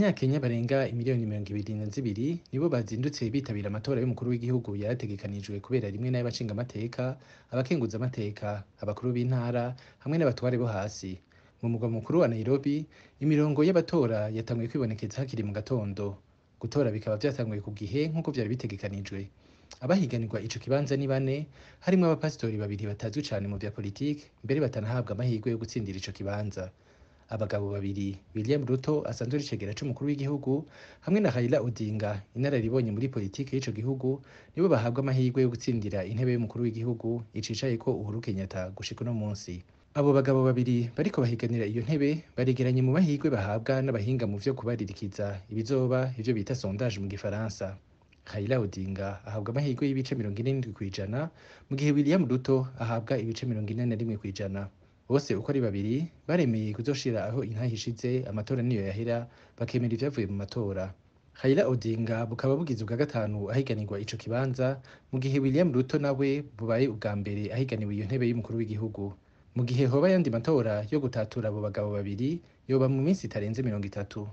Abanyakenya barenga imiliyoni 22 nibo bazindutse bitabira amatora y'umukuru w'igihugu yarategekanijwe kubera rimwe n'ay'abashingamateka, abakenguzamateka, abakuru b'intara hamwe n'abatware bo hasi. Mu mugwa mukuru wa Nairobi, imirongo y'abatora yatanguye kwibonekeza hakiri mu gatondo. Gutora bikaba vyatanguye ku gihe nk'uko vyari bitegekanijwe. Abahiganirwa ico kibanza ni bane, harimwo abapasitori babiri batazwi cane mu vya politike, mbere batanahabwa amahirwe yo gutsindira ico kibanza. Abagabo babiri, William Ruto asanzwe ari icegera c'umukuru w'igihugu hamwe na Raila Odinga, inararibonye muri politike y'ico gihugu, nibo bahabwa amahirwe yo gutsindira intebe y'umukuru w'igihugu icicayeko Uhuru Kenyatta gushika uno munsi. Abo bagabo babiri bariko bahiganira iyo ntebe baregeranye mu mahirwe bahabwa n'abahinga mu vyo kubaririkiza ibizoba ivyo bita sondage mu gifaransa. Raila Odinga ahabwa amahirwe y'ibice 47%, mu gihe William Ruto ahabwa ibice 41%. Bose uko ari babiri baremeye kuzoshira aho intahe ishize amatora niyo yahera bakemera ivyavuye mu matora. Raila Odinga bukaba bugize ubwa gatanu ahiganirwa ico kibanza, mu gihe William Ruto nawe bubaye ubwa mbere ahiganiwe iyo ntebe y'umukuru w'igihugu. Mu gihe hoba yandi matora yo gutatura abo bagabo babiri yoba mu minsi itarenze 30.